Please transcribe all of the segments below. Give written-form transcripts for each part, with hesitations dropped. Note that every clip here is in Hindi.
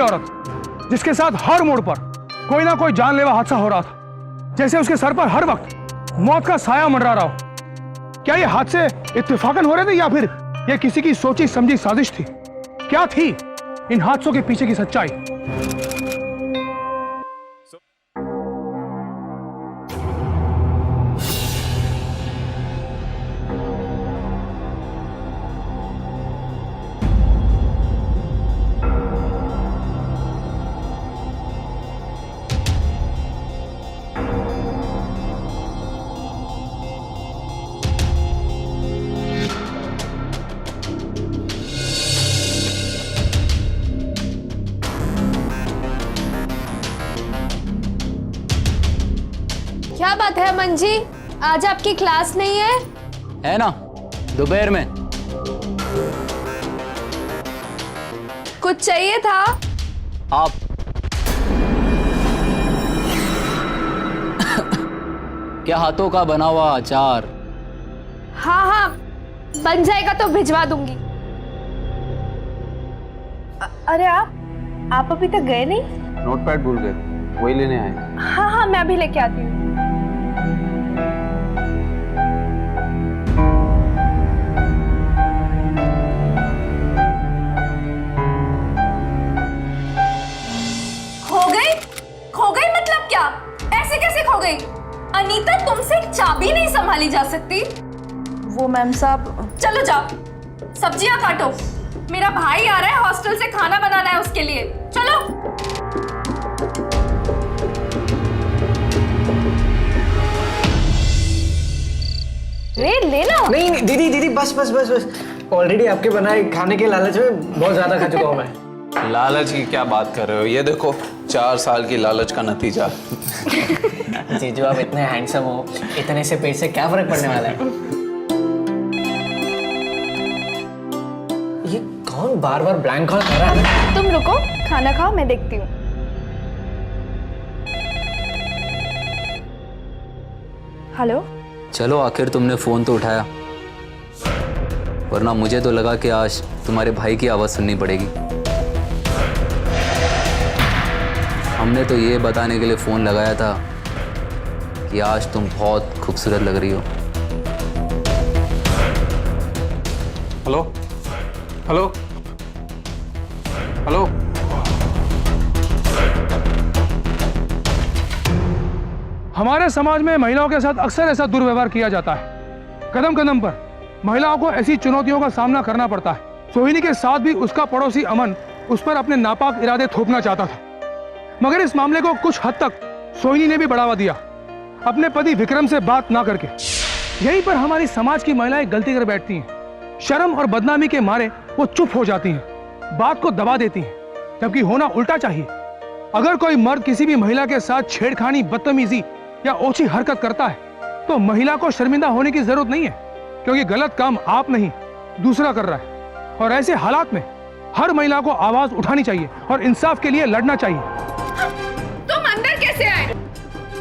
औरत जिसके साथ हर मोड़ पर कोई ना कोई जानलेवा हादसा हो रहा था, जैसे उसके सर पर हर वक्त मौत का साया मंडरा रहा हो। क्या ये हादसे इत्तेफाकन हो रहे थे या फिर ये किसी की सोची समझी साजिश थी? क्या थी इन हादसों के पीछे की सच्चाई? क्या बात है अमन जी, आज आपकी क्लास नहीं है? है ना, दोपहर में। कुछ चाहिए था? आप क्या हाथों का बना हुआ अचार? हाँ हाँ, बन जाएगा तो भिजवा दूंगी। अरे आप अभी तक गए नहीं? नोटपैड भूल गए, वही लेने आए। हाँ हाँ, मैं अभी लेके आती हूँ। खो गई मतलब क्या? ऐसे कैसे खो गई? अनीता, तुमसे एक चाबी नहीं संभाली जा सकती? वो मैम साहब। चलो जाओ, सब्जियां काटो, मेरा भाई आ रहा है, हॉस्टल से खाना बनाना है उसके लिए। चलो। लेना। नहीं दीदी दीदी, बस बस बस बस, ऑलरेडी आपके बनाए खाने के लालच में बहुत ज्यादा खा चुका हूँ मैं। लालच की क्या बात कर रहे हो? ये देखो 4 साल की लालच का नतीजा। जीजू, आप इतने हैंडसम हो, इतने से पेट से क्या फर्क पड़ने वाला है? ये कौन बार बार ब्लैंक कॉल कर रहा है? तुम रुको, खाना खाओ, मैं देखती हूँ। हेलो। चलो, आखिर तुमने फोन तो उठाया, वरना मुझे तो लगा कि आज तुम्हारे भाई की आवाज सुननी पड़ेगी। हमने तो ये बताने के लिए फोन लगाया था कि आज तुम बहुत खूबसूरत लग रही हो। Hello hello hello. हमारे समाज में महिलाओं के साथ अक्सर ऐसा दुर्व्यवहार किया जाता है। कदम कदम पर महिलाओं को ऐसी चुनौतियों का सामना करना पड़ता है। सोहिनी के साथ भी उसका पड़ोसी अमन उस पर अपने नापाक इरादे थोपना चाहता था, मगर इस मामले को कुछ हद तक सोहिनी ने भी बढ़ावा दिया, अपने पति विक्रम से बात ना करके। यहीं पर हमारी समाज की महिलाएं गलती कर बैठती हैं। शर्म और बदनामी के मारे वो चुप हो जाती हैं, बात को दबा देती हैं, जबकि होना उल्टा चाहिए। अगर कोई मर्द किसी भी महिला के साथ छेड़खानी, बदतमीजी या ओछी हरकत करता है तो महिला को शर्मिंदा होने की जरूरत नहीं है, क्योंकि गलत काम आप नहीं दूसरा कर रहा है। और ऐसे हालात में हर महिला को आवाज उठानी चाहिए और इंसाफ के लिए लड़ना चाहिए। तुम अंदर कैसे आए?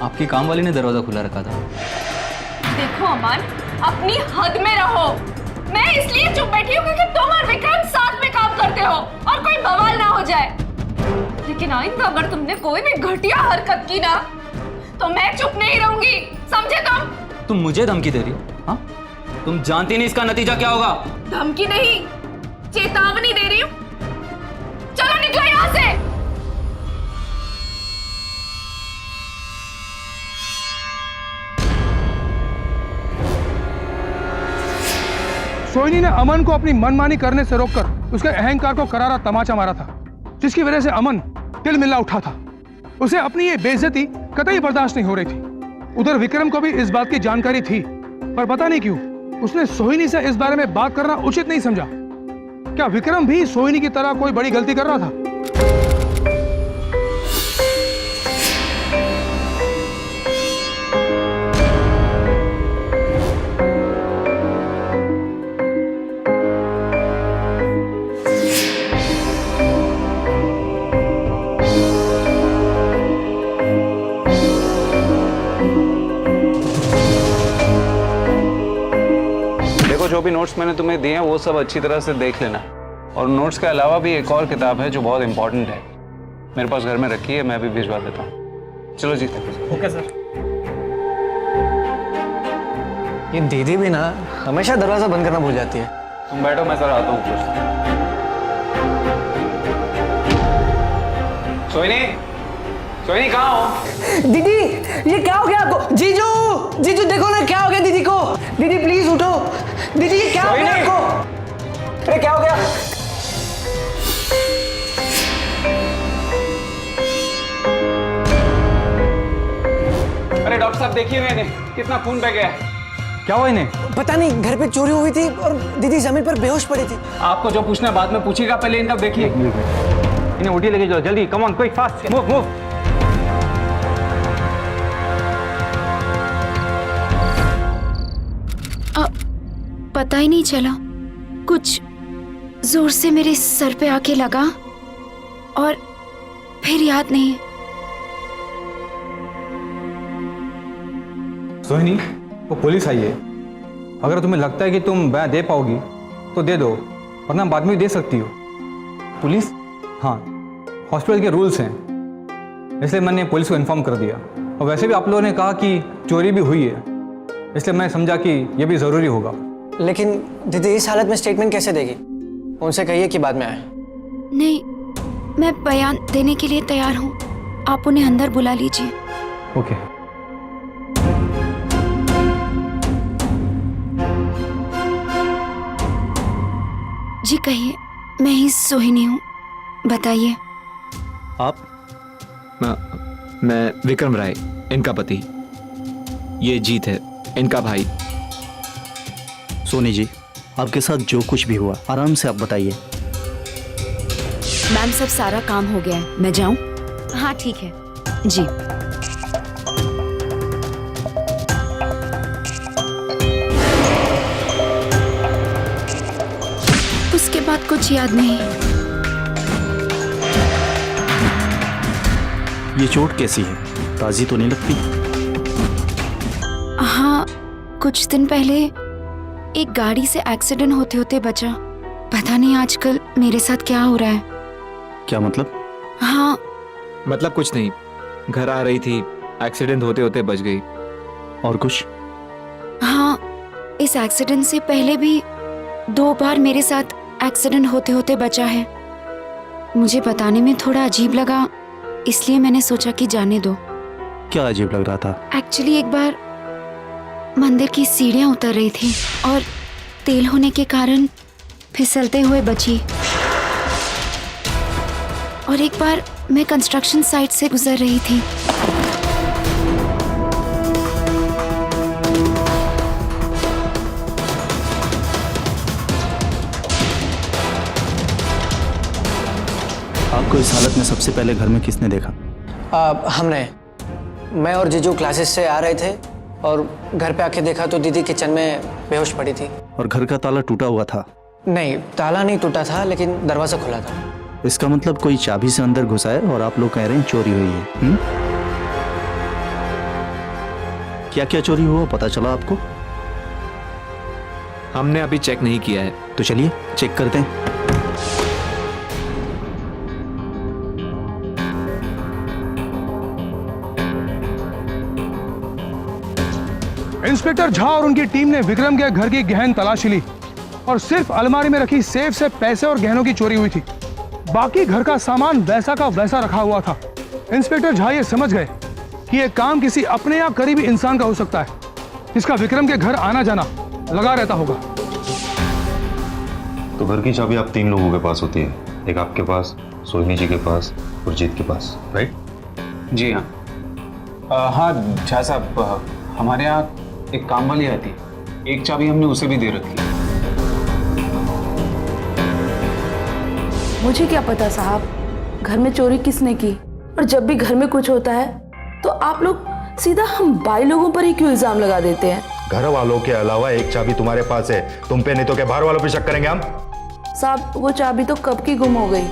आपकी काम वाली ने दरवाजा खुला रखा था। देखो अमन, अपनी हद में रहो। मैं इसलिए चुप बैठी हूँ क्योंकि तुम और विक्रम साथ में काम करते हो और कोई बवाल ना हो जाए। लेकिन आइंदा अगर तुमने कोई भी घटिया हरकत की ना, तो मैं चुप नहीं रहूंगी, समझे तुम मुझे धमकी दे रही हो? हाँ, तुम जानती नहीं इसका नतीजा क्या होगा। धमकी नहीं, चेतावनी दे रही हूँ। चलो निकलो यहाँ से। सोहिनी ने अमन को अपनी मनमानी करने से रोककर उसके अहंकार को करारा तमाचा मारा था, जिसकी वजह से अमन तिलमिला उठा था। उसे अपनी ये बेइज्जती कतई बर्दाश्त नहीं हो रही थी। उधर विक्रम को भी इस बात की जानकारी थी, पर पता नहीं क्यों उसने सोहिनी से इस बारे में बात करना उचित नहीं समझा। क्या विक्रम भी सोहिनी की तरह कोई बड़ी गलती कर रहा था? जो भी नोट्स मैंने तुम्हें दिए हैं वो सब अच्छी तरह से देख लेना। और नोट्स के अलावा भी एक और किताब है जो बहुत इंपॉर्टेंट है, मेरे पास घर में रखी है, मैं अभी भिजवा देता हूँ। चलो जी। Okay sir. ये दीदी भी ना हमेशा दरवाजा बंद करना भूल जाती है। तुम बैठो, मैं सर आता हूँ कुछ। सोहिनी, सोहिनी कहाँ हो? दीदी ये क्या हो गया आपको? जीजू, जीजू देखो ना क्या हो गया दीदी को। दीदी प्लीज उठो। दीदी ये क्या हो गया आपको? अरे क्या हो गया? अरे डॉक्टर साहब देखिए ना इन्हें, कितना खून बह गया है। क्या हुआ इन्हें? पता नहीं, घर पे चोरी हुई थी और दीदी जमीन पर बेहोश पड़ी थी। आपको जो पूछना है बाद में पूछिएगा, पहले इनका देखिए। इन्हें उठी लेके जाओ जल्दी, come on quick fast move move. पता ही नहीं चला, कुछ जोर से मेरे सर पे आके लगा और फिर याद नहीं। सोहिनी, वो पुलिस आई है। अगर तुम्हें लगता है कि तुम बयान दे पाओगी तो दे दो, वरना बाद में भी दे सकती हो। पुलिस? हाँ, हॉस्पिटल के रूल्स हैं, इसलिए मैंने पुलिस को इन्फॉर्म कर दिया। और वैसे भी आप लोगों ने कहा कि चोरी भी हुई है, इसलिए मैंने समझा कि यह भी ज़रूरी होगा। लेकिन दीदी इस हालत में स्टेटमेंट कैसे देगी? उनसे कहिए कि बाद में आए। नहीं, मैं बयान देने के लिए तैयार हूँ, आप उन्हें अंदर बुला लीजिए। ओके। जी कहिए, मैं ही सोहिनी हूँ, बताइए। आप? मैं विक्रम राय, इनका पति। ये जीत है, इनका भाई। सोनी जी, आपके साथ जो कुछ भी हुआ आराम से आप बताइए। मैम सब सारा काम हो गया है, मैं जाऊँ? हाँ ठीक है जी। उसके बाद कुछ याद नहीं। ये चोट कैसी है? ताजी तो नहीं लगती? हाँ, कुछ दिन पहले एक गाड़ी से एक्सीडेंट होते होते बचा। पता नहीं आजकल मेरे साथ क्या हो रहा है। क्या मतलब? हाँ मतलब कुछ नहीं, घर आ रही थी, एक्सीडेंट होते होते बच गई। और कुछ? हाँ, इस एक्सीडेंट से पहले भी 2 बार मेरे साथ एक्सीडेंट होते होते बचा है। मुझे बताने में थोड़ा अजीब लगा, इसलिए मैंने सोचा कि जाने दो। क्या अजीब लग रहा था? एक्चुअली एक बार मंदिर की सीढ़ियां उतर रही थी और तेल होने के कारण फिसलते हुए बची। और एक बार मैं कंस्ट्रक्शन साइट से गुजर रही थी। आपको इस हालत में सबसे पहले घर में किसने देखा? हमने, मैं और जीजू क्लासेस से आ रहे थे और घर पे आके देखा तो दीदी किचन में बेहोश पड़ी थी। और घर का ताला टूटा हुआ था? नहीं, ताला नहीं टूटा था, लेकिन दरवाजा खुला था। इसका मतलब कोई चाबी से अंदर घुसा है और आप लोग कह रहे हैं चोरी हुई है। क्या क्या चोरी हुआ पता चला आपको? हमने अभी चेक नहीं किया है। तो चलिए चेक करते हैं। इंस्पेक्टर झा और उनकी टीम ने विक्रम के घर की गहन तलाशी ली और सिर्फ अलमारी में रखी सेफ से पैसे और गहनों की चोरी हुई थी। बाकी घर का सामान वैसा का वैसा रखा हुआ था। इंस्पेक्टर झा ये समझ गए कि यह काम किसी अपने या करीबी इंसान का हो सकता है, जिसका विक्रम के घर आना जाना लगा रहता होगा। तो घर की चाबी आप 3 लोगों के पास होती है, एक आपके पास, सोहिनी जी के पास और जीत के पास, राइट? जी हाँ। हाँ झा साहब, हमारे यहाँ एक काम वाली आती है, एक चाबी हमने उसे भी दे रखी है। मुझे क्या पता साहब, घर में चोरी किसने की। और जब भी घर में कुछ होता है तो आप लोग सीधा हम भाई लोगों पर ही क्यों इल्जाम लगा देते हैं? घर वालों के अलावा एक चाबी तुम्हारे पास है, तुम पे नहीं तो क्या बाहर वालों पे शक करेंगे हम? साहब वो चाबी तो कब की गुम हो गई।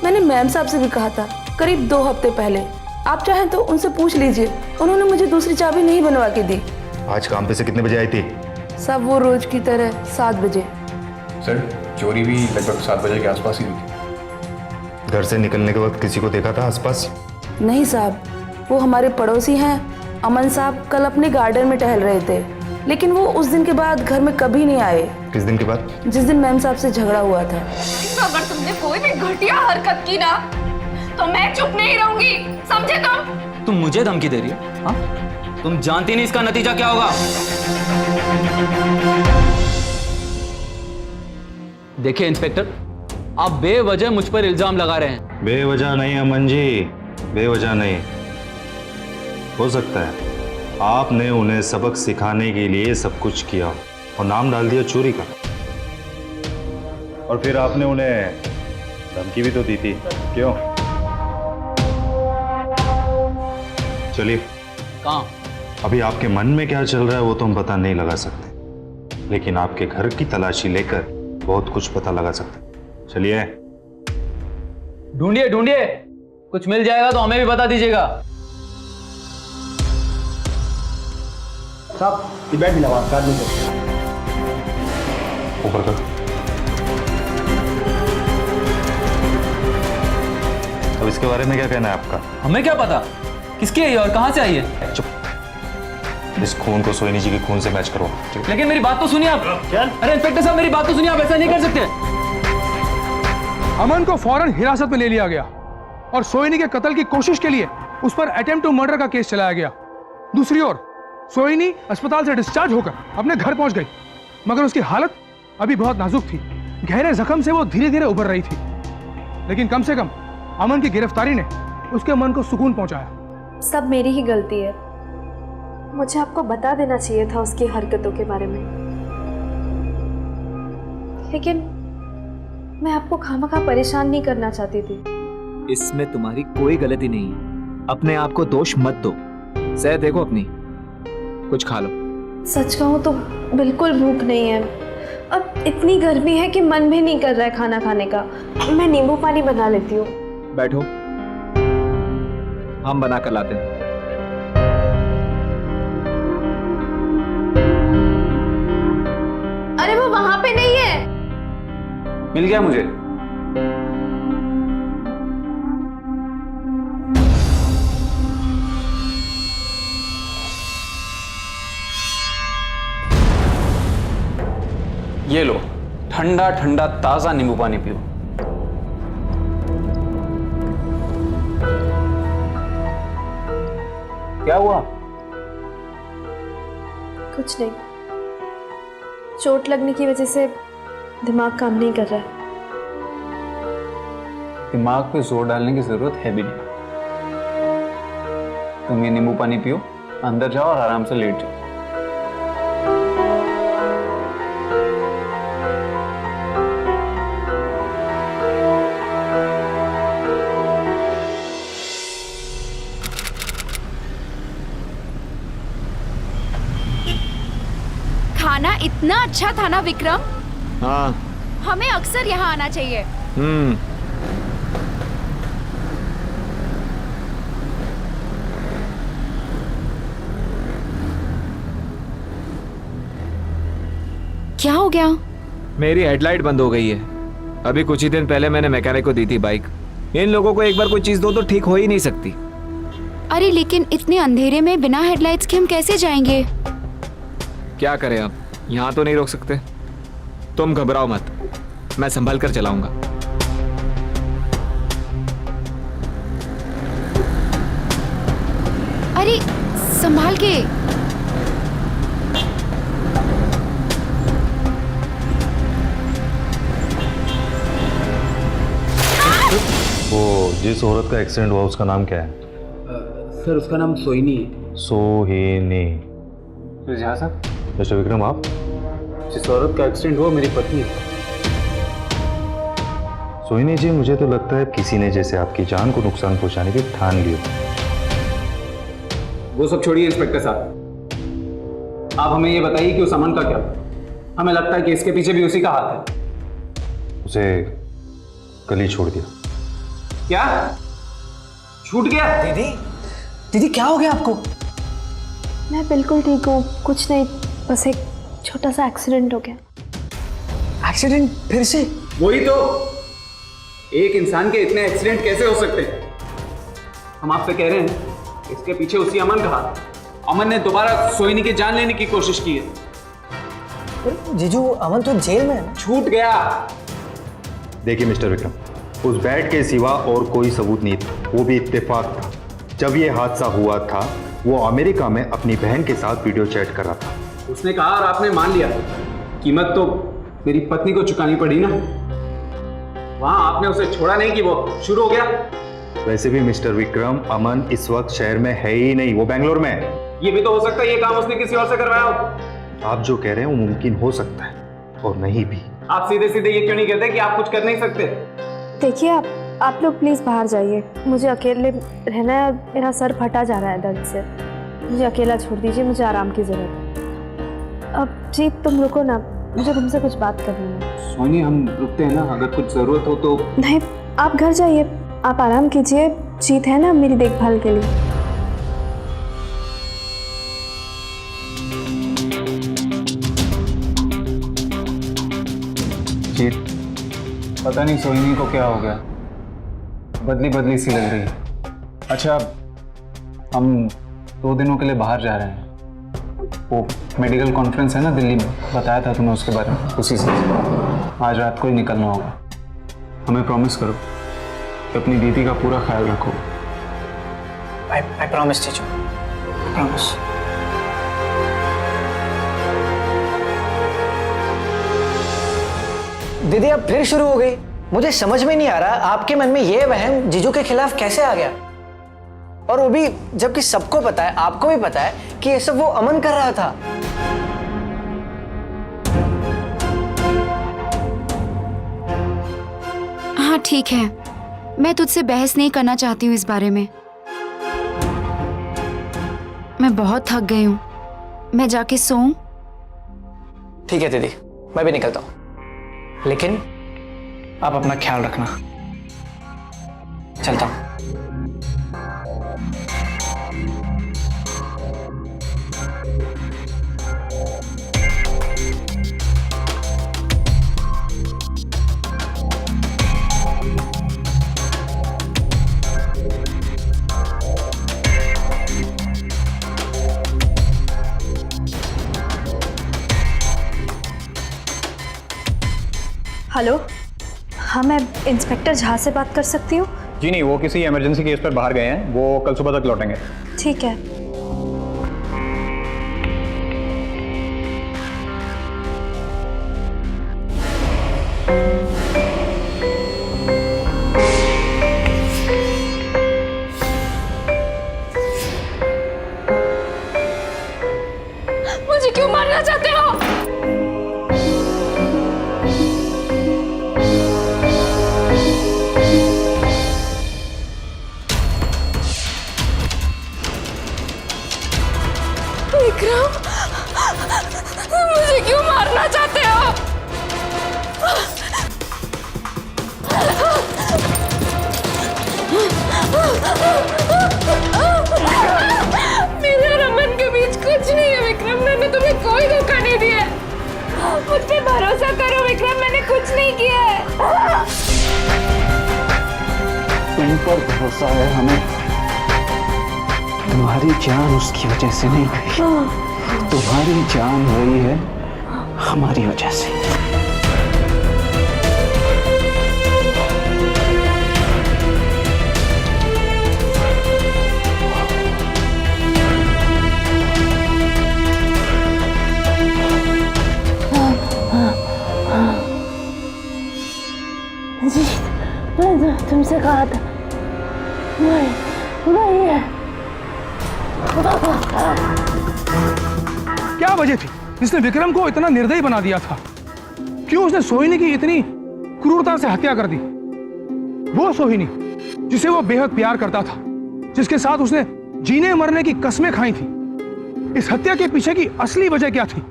मैंने मैम साहब से भी कहा था करीब 2 हफ्ते पहले। आप चाहें तो उनसे पूछ लीजिए, उन्होंने मुझे दूसरी चाबी नहीं बनवा के दी। आज काम पे से कितने बजे आई थी? साहब वो रोज की तरह 7 बजे। सर चोरी भी लगभग 7 बजे के आसपास ही हुई थी। घर से निकलने के वक्त किसी को देखा था आसपास? नहीं साहब, वो हमारे पड़ोसी हैं अमन साहब। कल अपने गार्डन में टहल रहे थे, लेकिन वो उस दिन के बाद घर में कभी नहीं आए। किस दिन के बाद? जिस दिन मैम साहब से झगड़ा हुआ था। तो अगर तुमने कोई भी घटिया हरकत की ना तो मैं चुप नहीं रहूंगी, समझे तुम मुझे धमकी दे रही हो? हाँ? तुम जानती नहीं इसका नतीजा क्या होगा। देखिए इंस्पेक्टर, आप बेवजह मुझ पर इल्जाम लगा रहे हैं। बेवजह नहीं अमन जी, बेवजह नहीं। हो सकता है आपने उन्हें सबक सिखाने के लिए सब कुछ किया और नाम डाल दिया चोरी का, और फिर आपने उन्हें धमकी भी तो दी थी, क्यों? चलिए, कहाँ? अभी आपके मन में क्या चल रहा है वो तो हम पता नहीं लगा सकते, लेकिन आपके घर की तलाशी लेकर बहुत कुछ पता लगा सकते। चलिए। ढूंढिए ढूंढिए, कुछ मिल जाएगा तो हमें भी बता दीजिएगा। साहब ये बैग भी लगा कार में। ऊपर कर। अब इसके बारे में क्या कहना है आपका? हमें क्या पता किसकी है ये और कहां से आई है। चुप। इस खून को सोहिनी जी के खून से मैच करो। लेकिन मेरी बात तो सुनिए आप। अरे इंस्पेक्टर साहब, मेरी बात तो सुनिए, आप ऐसा नहीं कर सकते। अमन को फौरन हिरासत में ले लिया गया और सोहिनी के कत्ल की कोशिश के लिए उस पर अटेम्प्ट टू मर्डर का केस चलाया गया। दूसरी ओर सोहिनी अस्पताल से डिस्चार्ज होकर अपने घर पहुंच गई, मगर उसकी हालत अभी बहुत नाजुक थी। गहरे जख्म से वो धीरे धीरे उभर रही थी, लेकिन कम से कम अमन की गिरफ्तारी ने उसके मन को सुकून पहुंचाया। सब मेरी ही गलती है, मुझे आपको बता देना चाहिए था उसकी हरकतों के बारे में, लेकिन मैं आपको खामखा परेशान नहीं करना चाहती थी। इसमें तुम्हारी कोई गलती नहीं है, अपने आप को दोष मत दो। सह देखो अपनी, कुछ खा लो। सच कहूँ तो बिल्कुल भूख नहीं है, अब इतनी गर्मी है कि मन भी नहीं कर रहा है खाना खाने का। मैं नींबू पानी बना लेती हूँ। बैठो, हम बना कर लाते हैं। अरे वो वहां पे नहीं है। मिल गया मुझे। ये लो, ठंडा ठंडा ताजा नींबू पानी पियो। क्या हुआ? कुछ नहीं, चोट लगने की वजह से दिमाग काम नहीं कर रहा है। दिमाग पे जोर डालने की जरूरत है भी नहीं। तुम ये नींबू पानी पियो, अंदर जाओ और आराम से लेट जाओ। खाना इतना अच्छा था ना विक्रम। हाँ। हमें अक्सर यहाँ आना चाहिए। क्या हो गया? मेरी हेडलाइट बंद हो गई है। अभी कुछ ही दिन पहले मैंने मैकेनिक को दी थी बाइक। इन लोगों को एक बार कोई चीज दो तो ठीक हो ही नहीं सकती। अरे लेकिन इतने अंधेरे में बिना हेडलाइट्स के हम कैसे जाएंगे? क्या करें अब, यहाँ तो नहीं रोक सकते। तुम घबराओ मत, मैं संभल कर चलाऊंगा। अरे संभाल के। वो जिस औरत का एक्सीडेंट हुआ उसका नाम क्या है? सर उसका नाम सोहिनी है। सोहिनी। जहाँ साहब, मिस्टर विक्रम, आप? जिस औरत का एक्सीडेंट हुआ मेरी पत्नी है। सोहिनी जी, मुझे तो लगता है किसी ने जैसे आपकी जान को नुकसान पहुंचाने की ठान ली हो। वो सब छोड़िए इंस्पेक्टर साहब, आप हमें ये बताइए कि उस अमन का क्या? हमें लगता है कि इसके पीछे भी उसी का हाथ है। उसे कल ही छोड़ दिया। क्या? छूट गया? दीदी, दीदी क्या हो गया आपको? मैं बिल्कुल ठीक हूँ, कुछ नहीं, बस एक छोटा सा एक्सीडेंट हो गया। एक्सीडेंट फिर से? वही तो, एक इंसान के इतने एक्सीडेंट कैसे हो सकते हैं? हम आपसे कह रहे हैं इसके पीछे उसी अमन का हाथ। अमन ने दोबारा सोहिनी की जान लेने की कोशिश की है। जीजू अमन तो जेल में है। छूट गया। देखिए मिस्टर विक्रम, उस बेड के सिवा और कोई सबूत नहीं था, वो भी इत्तेफाक था। जब ये हादसा हुआ था वो अमेरिका में अपनी बहन के साथ वीडियो चैट कर रहा था। उसने कहा और आपने मान लिया। कीमत तो मेरी पत्नी को चुकानी पड़ी ना। वहां आपने उसे छोड़ा नहीं कि वो शुरू हो गया। वैसे भी मिस्टर विक्रम, अमन इस वक्त शहर में है ही नहीं, वो बेंगलोर में है। ये भी तो हो सकता है ये काम उसने किसी और से करवाया हो। आप जो कह रहे हैं वो मुमकिन हो सकता है और नहीं भी। आप सीधे सीधे ये क्यों नहीं कहते कि आप कुछ कर नहीं सकते? देखिए आप लोग प्लीज़ बाहर जाइए, मुझे अकेले रहना है। मेरा सर फटा जा रहा है दर्द से, मुझे अकेला छोड़ दीजिए, मुझे आराम की ज़रूरत है। अब जी तुम रुको ना, मुझे तुमसे कुछ बात करनी है। सोनी हम रुकते हैं ना, अगर कुछ ज़रूरत हो तो। नहीं आप घर जाइए, आप आराम कीजिए। जीत है ना मेरी देखभाल के लिए। जीत, पता नहीं सोहिनी को क्या हो गया, बदली बदली सी लग रही है। अच्छा हम 2 दिनों के लिए बाहर जा रहे हैं। वो मेडिकल कॉन्फ्रेंस है ना दिल्ली में, बताया था तुम्हें उसके बारे में। उसी से आज रात को ही निकलना होगा। हमें प्रॉमिस करो कि अपनी दीदी का पूरा ख्याल रखो। आई प्रॉमिस जीजू, प्रॉमिस। दीदी अब फिर शुरू हो गई। मुझे समझ में नहीं आ रहा आपके मन में यह वहम जीजू के खिलाफ कैसे आ गया, और वो भी जबकि सबको पता है, आपको भी पता है कि ये सब वो अमन कर रहा था। हाँ ठीक है, मैं तुझसे बहस नहीं करना चाहती हूँ इस बारे में। मैं बहुत थक गई हूँ, मैं जाके सोऊं। ठीक है दीदी, मैं भी निकलता हूँ, लेकिन आप अपना ख्याल रखना। चलता हूँ। हेलो, हाँ मैं इंस्पेक्टर झा से बात कर सकती हूँ? जी नहीं, वो किसी इमरजेंसी केस पर बाहर गए हैं, वो कल सुबह तक लौटेंगे। ठीक है। मुझे क्यों मारना चाहते हो? विक्रम, मुझे क्यों मारना चाहते हो? मेरे और अमन के बीच कुछ नहीं है विक्रम, मैंने तुम्हें कोई धोखा नहीं दिया। मुझ पे भरोसा करो विक्रम, मैंने कुछ नहीं किया है। तुम पर भरोसा है हमें। तुम्हारी जान उसकी वजह से नहीं गई, तुम्हारी जान गई है हमारी वजह से। जी मैं तुमसे कहा था, वही है। क्या वजह थी जिसने विक्रम को इतना निर्दयी बना दिया था? क्यों उसने सोहिनी की इतनी क्रूरता से हत्या कर दी? वो सोहिनी जिसे वो बेहद प्यार करता था, जिसके साथ उसने जीने मरने की कस्में खाई थी। इस हत्या के पीछे की असली वजह क्या थी?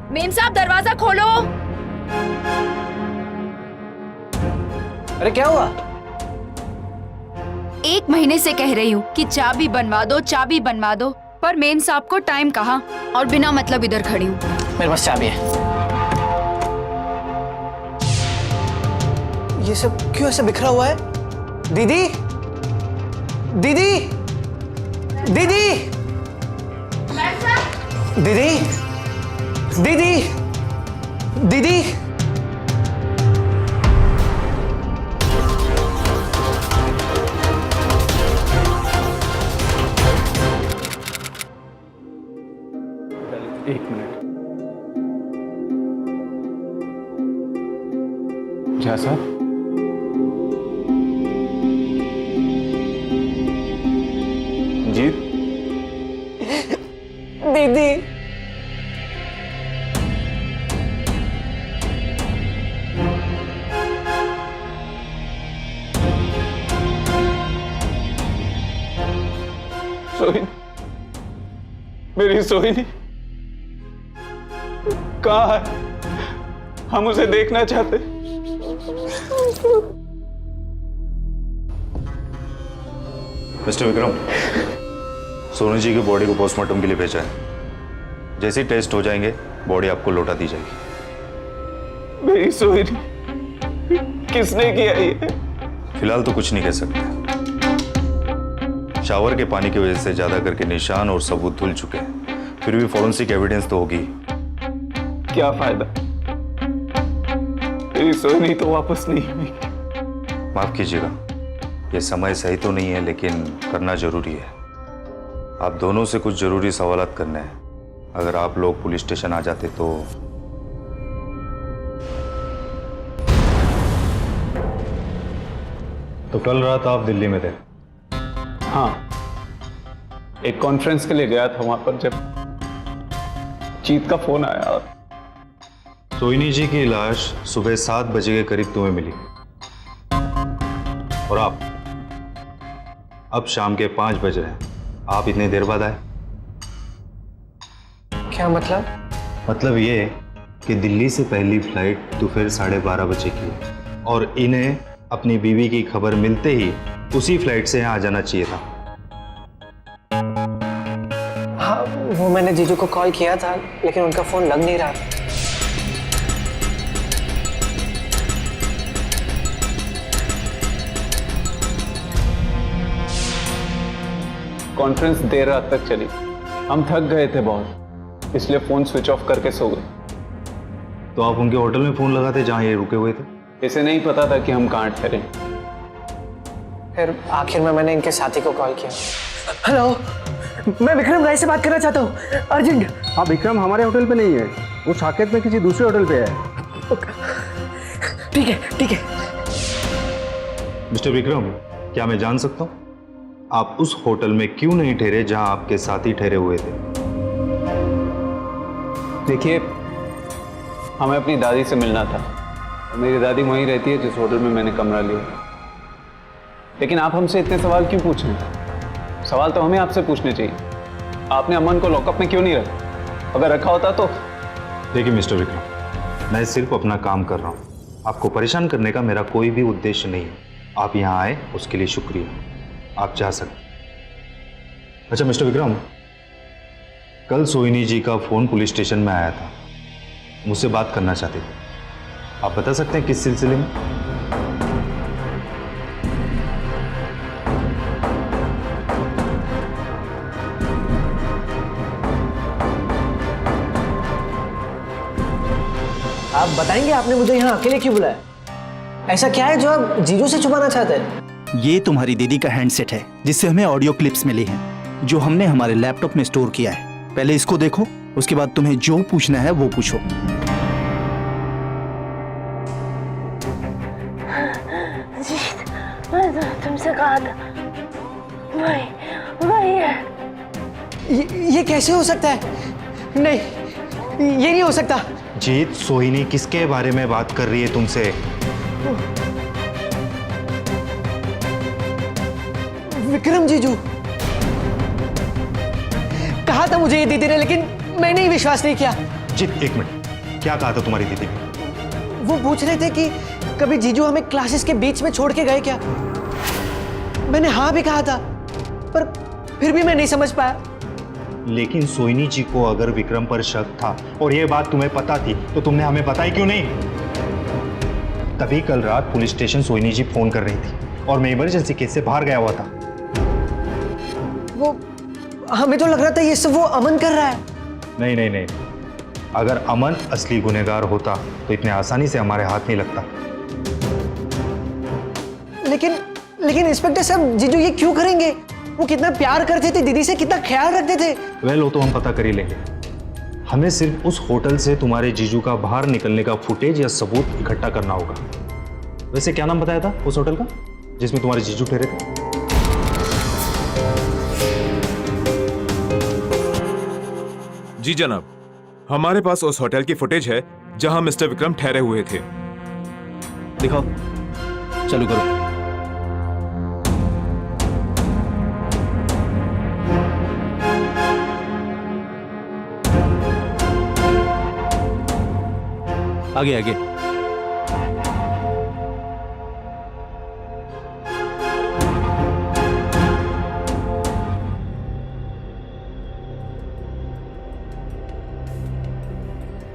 मेम साहब दरवाजा खोलो। अरे क्या हुआ? 1 महीने से कह रही हूँ कि चाबी बनवा दो, चाबी बनवा दो, पर मेम साहब को टाइम कहा और बिना मतलब इधर खड़ी हूँ। मेरे पास चाबी है। ये सब क्यों ऐसे बिखरा हुआ है? दीदी, दीदी, दीदी, दीदी, दीदी, दीदी। एक मिनट। क्या साहब? जीत, दीदी, सोहिनी, मेरी सोहिनी कहाँ है? हम उसे देखना चाहते। मिस्टर विक्रम, सोनू जी की बॉडी को पोस्टमार्टम के लिए भेजा है। जैसे ही टेस्ट हो जाएंगे बॉडी आपको लौटा दी जाएगी। मेरी सोहिनी किसने किया ये? फिलहाल तो कुछ नहीं कह सकते। शावर के पानी की वजह से ज्यादा करके निशान और सबूत धुल चुके हैं। फिर भी फॉरेंसिक एविडेंस तो होगी। क्या फायदा? मेरी सोहिनी तो वापस नहीं हुई। माफ कीजिएगा, ये समय सही तो नहीं है लेकिन करना जरूरी है। आप दोनों से कुछ जरूरी सवालात करने हैं। अगर आप लोग पुलिस स्टेशन आ जाते तो कल रात आप दिल्ली में थे? हाँ, एक कॉन्फ्रेंस के लिए गया था वहां पर जब जीत का फोन आया। सोहिनी जी की लाश सुबह 7 बजे के करीब तुम्हें मिली और आप अब शाम के 5 बज रहे हैं। आप इतनी देर बाद आए। क्या मतलब? मतलब ये कि दिल्ली से पहली फ्लाइट दोपहर 12:30 बजे की है और इन्हें अपनी बीवी की खबर मिलते ही उसी फ्लाइट से यहाँ आ जाना चाहिए था। हाँ, वो मैंने जीजू को कॉल किया था लेकिन उनका फोन लग नहीं रहा। कॉन्फ्रेंस देर रात तक चली। हम थक गए थे बहुत, इसलिए फोन स्विच ऑफ करके सो गए। तो आप उनके होटल में फोन लगाते जहां ये रुके हुए थे? इसे नहीं पता था कि हम कहाँ ठहरे। फिर आखिर में मैंने इनके साथी को कॉल किया। हेलो, मैं विक्रम राय से बात करना चाहता हूँ, अर्जेंट। हाँ, विक्रम हमारे होटल पे नहीं है, वो साकेत में किसी दूसरे होटल पे है। ठीक है, ठीक है। मिस्टर विक्रम, क्या मैं जान सकता हूँ आप उस होटल में क्यों नहीं ठहरे जहां आपके साथी ठहरे हुए थे? देखिए, हमें अपनी दादी से मिलना था। मेरी दादी वहीं रहती है जिस होटल में मैंने कमरा लिया। लेकिन आप हमसे इतने सवाल क्यों पूछ रहे हैं? सवाल तो हमें आपसे पूछने चाहिए। आपने अमन को लॉकअप में क्यों नहीं रखा? अगर रखा होता तो। देखिए मिस्टर विक्रम, मैं सिर्फ अपना काम कर रहा हूँ। आपको परेशान करने का मेरा कोई भी उद्देश्य नहीं है। आप यहाँ आए उसके लिए शुक्रिया। आप जा सकते। अच्छा मिस्टर विक्रम, कल सोहिनी जी का फोन पुलिस स्टेशन में आया था, मुझसे बात करना चाहते थे। आप बता सकते हैं किस सिलसिले में? आप बताएंगे आपने मुझे यहाँ अकेले क्यों बुलाया? ऐसा क्या है जो आप जीजू से छुपाना चाहते हैं? ये तुम्हारी दीदी का हैंडसेट है जिससे हमें ऑडियो क्लिप्स मिली हैं, जो हमने हमारे लैपटॉप में स्टोर किया है। पहले इसको देखो, उसके बाद तुम्हें जो पूछना है वो पूछो। तुमसे कहा था वही है। ये कैसे हो सकता है? नहीं, ये नहीं हो सकता। जीत, सोहिनी किसके बारे में बात कर रही है तुमसे? विक्रम जीजू। कहा था मुझे ये दीदी ने, लेकिन मैंने ही विश्वास नहीं किया। जीत, एक मिनट, क्या कहा था तुम्हारी दीदी ने? वो पूछ रहे थे कि कभी जीजू हमें क्लासेस के बीच में छोड़ के गए क्या? मैंने हाँ भी कहा था, पर फिर भी मैं नहीं समझ पाया। लेकिन सोहिनी जी को अगर विक्रम पर शक था और ये बात तुम्हें पता थी तो तुमने हमें बताई क्यों नहीं? तभी कल रात पुलिस स्टेशन सोहिनी जी फोन कर रही थी और मैं इमरजेंसी केस से बाहर गया हुआ था। वो हमें तो लग रहा था ये सब वो अमन कर रहा है। नहीं नहीं नहीं, अगर अमन असली गुनहगार होता तो इतने आसानी से हमारे हाथ नहीं लगता। लेकिन इंस्पेक्टर साहब, जीजू ये क्यों करेंगे? वो कितना प्यार करते थे दीदी से, कितना ख्याल रखते थे। वेल वो तो हम पता कर ही लेंगे। हमें सिर्फ उस होटल से तुम्हारे जीजू का बाहर निकलने का फुटेज या सबूत इकट्ठा करना होगा। वैसे क्या नाम बताया था उस होटल का जिसमें तुम्हारे जीजू ठहरे थे? जी जनाब, हमारे पास उस होटल की फुटेज है जहां मिस्टर विक्रम ठहरे हुए थे। दिखाओ, चालू करो। आगे आगे।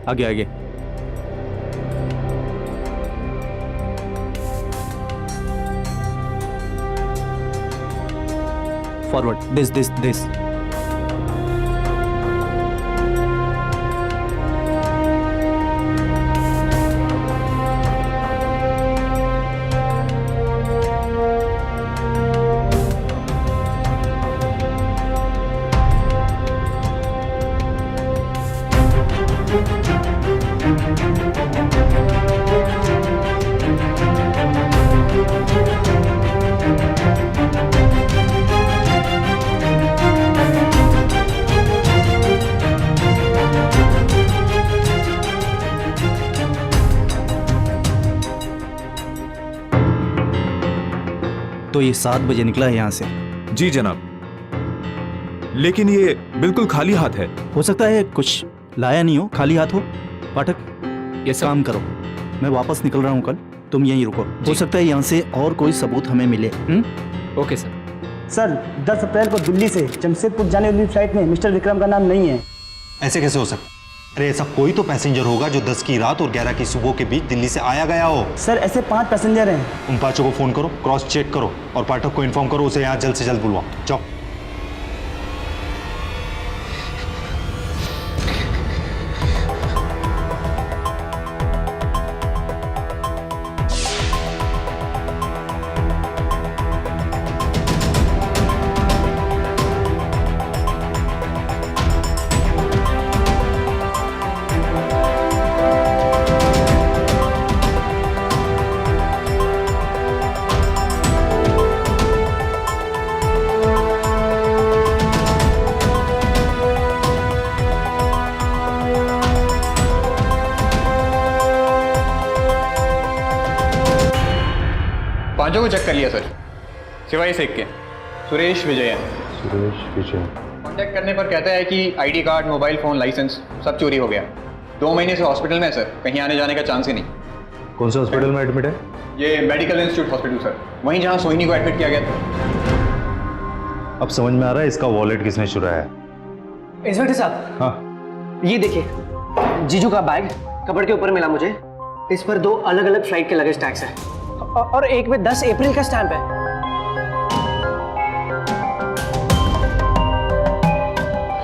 आगे आगे। Forward, this. तो ये 7 बजे निकला है यहाँ से। जी जनाब, लेकिन ये बिल्कुल खाली हाथ है। हो सकता है कुछ लाया नहीं हो, खाली हाथ हो। पाठक, ये काम करो, मैं वापस निकल रहा हूँ कल, तुम यहीं रुको। हो सकता है यहाँ से और कोई सबूत हमें मिले। Okay sir. सर 10 अप्रैल को दिल्ली से जमशेदपुर जाने वाली फ्लाइट में मिस्टर विक्रम का नाम नहीं है। ऐसे कैसे हो सकता? अरे ऐसा कोई तो पैसेंजर होगा जो 10 की रात और 11 की सुबह के बीच दिल्ली से आया गया हो। सर ऐसे 5 पैसेंजर हैं। उन 5 को फोन करो, क्रॉस चेक करो और पाठक को इन्फॉर्म करो, उसे यहाँ जल्द से जल्द बुलवाओ। जाओ। पांचों को चेक कर लिया सर, सिवाय इस एक के, सुरेश विजयन। कांटेक्ट करने पर कहता है कि ID card, mobile phone, licence सब चोरी हो गया। 2 महीने से हॉस्पिटल में है सर, कहीं आने जाने का चांस ही नहीं। कौन से हॉस्पिटल में एडमिट है? ये मेडिकल इंस्टीट्यूट हॉस्पिटल सर, वहीं जहाँ सोहिनी को एडमिट किया गया था। अब समझ में आ रहा है इसका वॉलेट किसने चुराया है। इंस्पेक्टर साहब, हाँ, ये देखिए, जीजू का बैग कपड़ के ऊपर मिला मुझे। इस पर 2 अलग अलग फ्लाइट के लगेज टैग्स है और एक में 10 अप्रैल का स्टैंप है।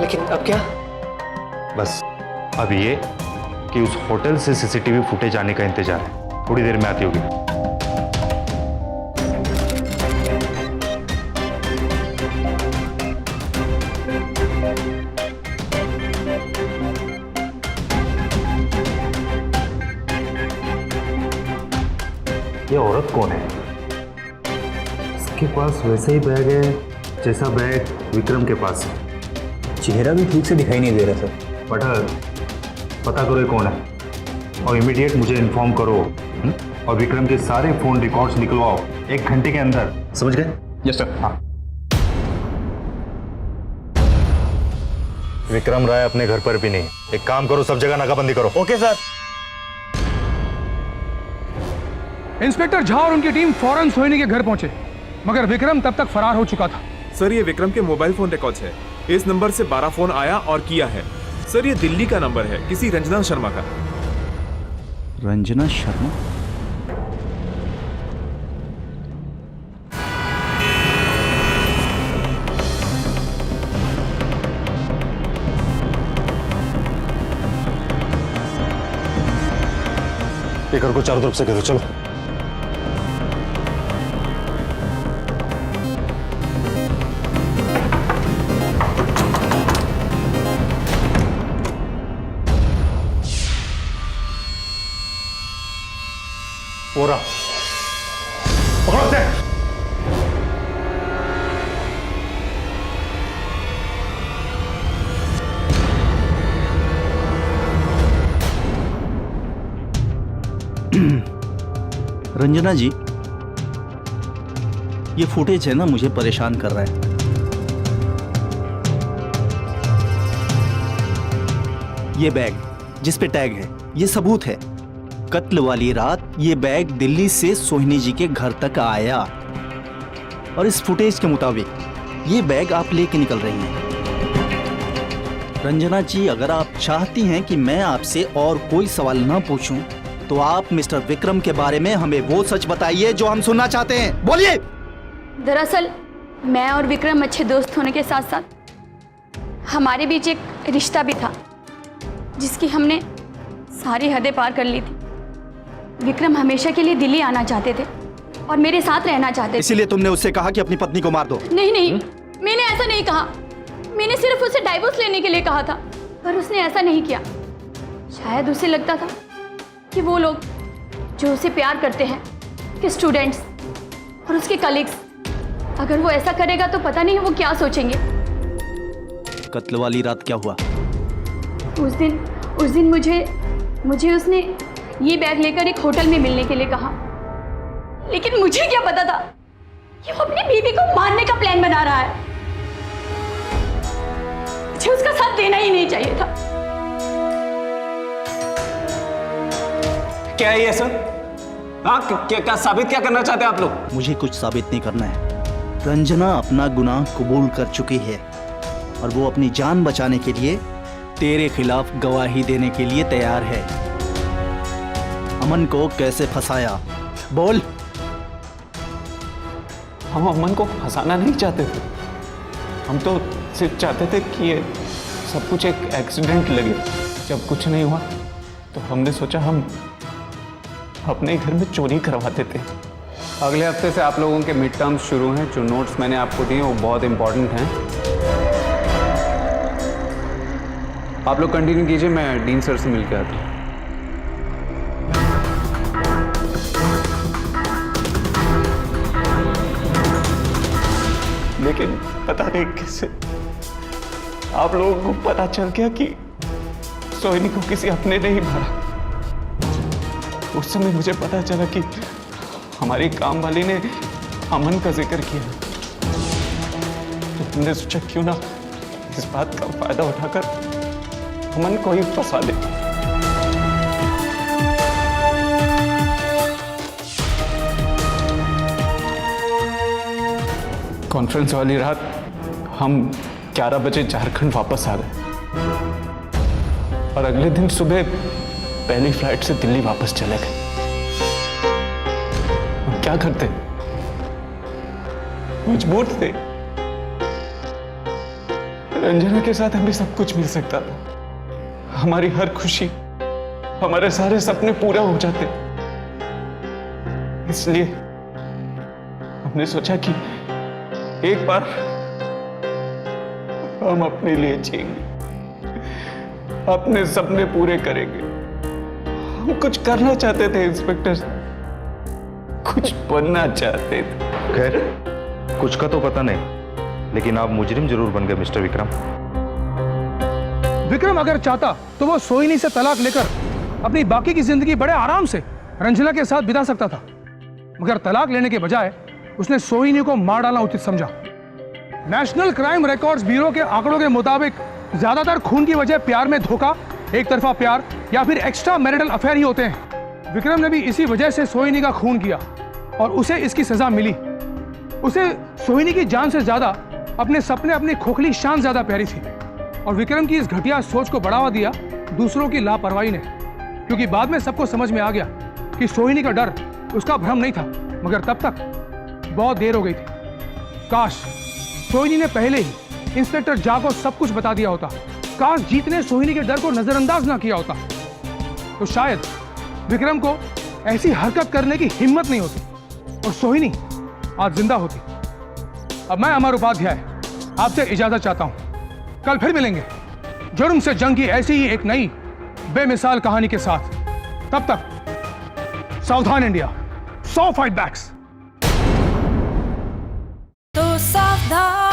लेकिन अब क्या? बस अब ये कि उस होटल से सीसीटीवी फुटेज आने का इंतजार है, थोड़ी देर में आती होगी। ये औरत कौन है? इसके पास वैसा ही बैग है जैसा बैग विक्रम के पास है। चेहरा भी ठीक से दिखाई नहीं दे रहा सर। पता करो ये कौन है और इमीडिएट मुझे इन्फॉर्म करो। और विक्रम के सारे फोन रिकॉर्ड्स निकलवाओ 1 घंटे के अंदर, समझ गए? Yes sir. हाँ। विक्रम राय अपने घर पर भी नहीं। एक काम करो, सब जगह नाकाबंदी करो। Okay sir. इंस्पेक्टर झा और उनकी टीम फौरन सोहिनी के घर पहुंचे, मगर विक्रम तब तक फरार हो चुका था। सर ये विक्रम के मोबाइल फोन रिकॉर्ड्स है। इस नंबर से 12 फोन आया और किया है। सर ये दिल्ली का नंबर है, किसी रंजना शर्मा का। रंजना शर्मा? एक को चारों तरफ से घेरो, चलो। ओरा, पकड़ो उसे। रंजना जी, ये फुटेज है ना, मुझे परेशान कर रहा है। ये बैग जिस पे टैग है, ये सबूत है। कत्ल वाली रात ये बैग दिल्ली से सोहिनी जी के घर तक आया और इस फुटेज के मुताबिक ये बैग आप लेके निकल रही हैं। रंजना जी, अगर आप चाहती हैं कि मैं आपसे और कोई सवाल ना पूछूं, तो आप मिस्टर विक्रम के बारे में हमें वो सच बताइए जो हम सुनना चाहते हैं। बोलिए। दरअसल मैं और विक्रम अच्छे दोस्त होने के साथ साथ हमारे बीच एक रिश्ता भी था, जिसकी हमने सारी हदें पार कर ली थी। विक्रम हमेशा के लिए दिल्ली आना चाहते थे और मेरे साथ रहना चाहते थे। इसीलिए तुमने उससे कहा कि अपनी पत्नी को मार दो? नहीं नहीं, मैंने ऐसा नहीं कहा। मैंने सिर्फ उसे डाइवोर्स लेने के लिए कहा था, पर उसने ऐसा नहीं किया। शायद उसे लगता था कि वो लोग जो उसे प्यार करते हैं, कि स्टूडेंट्स और उसके कलीग्स, अगर वो ऐसा करेगा तो पता नहीं वो क्या सोचेंगे। कत्ल वाली रात क्या हुआ? उस दिन मुझे उसने ये बैग लेकर एक होटल में मिलने के लिए कहा, लेकिन मुझे क्या पता था कि वो अपनी बीवी को मारने का प्लान बना रहा है। मुझे उसका साथ देना ही नहीं चाहिए था। क्या है ये सर? हाँ, क्या साबित क्या करना चाहते हैं आप लोग? मुझे कुछ साबित नहीं करना है। रंजना अपना गुनाह कबूल कर चुकी है और वो अपनी जान बचाने के लिए तेरे खिलाफ गवाही देने के लिए तैयार है। अमन को कैसे फंसाया? बोल। हम अमन को फंसाना नहीं चाहते थे, हम तो सिर्फ चाहते थे कि ये सब कुछ एक एक्सीडेंट लगे। जब कुछ नहीं हुआ तो हमने सोचा हम अपने घर में चोरी करवाते थे। अगले हफ्ते से आप लोगों के मिड टर्म्स शुरू हैं। जो नोट्स मैंने आपको दिए वो बहुत इंपॉर्टेंट हैं। आप लोग कंटिन्यू कीजिए, मैं डीन सर से मिल के आता हूँ। लेकिन पता नहीं कैसे आप लोगों को पता चल गया कि सोहिनी को किसी अपने ने ही मारा। उस समय मुझे पता चला कि हमारी काम वाली ने अमन का जिक्र किया, तो हमने सोचा क्यों ना इस बात का फायदा उठाकर अमन को ही फंसा दे। कॉन्फ्रेंस वाली रात हम 11 बजे झारखंड वापस आ गए और अगले दिन सुबह पहली फ्लाइट से दिल्ली वापस चले गए। हम क्या करते? मजबूर थे। रंजना के साथ हमें सब कुछ मिल सकता था, हमारी हर खुशी, हमारे सारे सपने पूरे हो जाते। इसलिए हमने सोचा कि एक बार हम अपने लिए जिएंगे, अपने सपने पूरे करेंगे। हम कुछ करना चाहते थे इंस्पेक्टर, कुछ बनना चाहते थे। खैर, कुछ का तो पता नहीं, लेकिन आप मुजरिम जरूर बन गए मिस्टर विक्रम। विक्रम अगर चाहता तो वो सोहिनी से तलाक लेकर अपनी बाकी की जिंदगी बड़े आराम से रंजना के साथ बिता सकता था, मगर तलाक लेने के बजाय उसने सोहिनी को मार डालना उचित समझा। नेशनल क्राइम रिकॉर्ड्स ब्यूरो के आंकड़ों के मुताबिक ज्यादातर खून की वजह प्यार में धोखा, एक तरफा प्यार या फिर एक्स्ट्रा मैरिटल अफेयर ही होते हैं। विक्रम ने भी इसी वजह से सोहिनी का खून किया और उसे इसकी सजा मिली। उसे सोहिनी की जान से ज्यादा अपने सपने अपनी खोखली शान ज्यादा प्यारी थी और विक्रम की इस घटिया सोच को बढ़ावा दिया दूसरों की लापरवाही ने, क्योंकि बाद में सबको समझ में आ गया कि सोहिनी का डर उसका भ्रम नहीं था, मगर तब तक बहुत देर हो गई थी। काश सोहिनी ने पहले ही इंस्पेक्टर झा को सब कुछ बता दिया होता। काश जीत ने सोहिनी के डर को नजरअंदाज ना किया होता, तो शायद विक्रम को ऐसी हरकत करने की हिम्मत नहीं होती और सोहिनी आज जिंदा होती। अब मैं अमर उपाध्याय आपसे इजाजत चाहता हूं। कल फिर मिलेंगे जुर्म से जंग की ऐसी ही एक नई बेमिसाल कहानी के साथ। तब तक सावधान इंडिया, 100 फाइट बैक्स। तो सावधान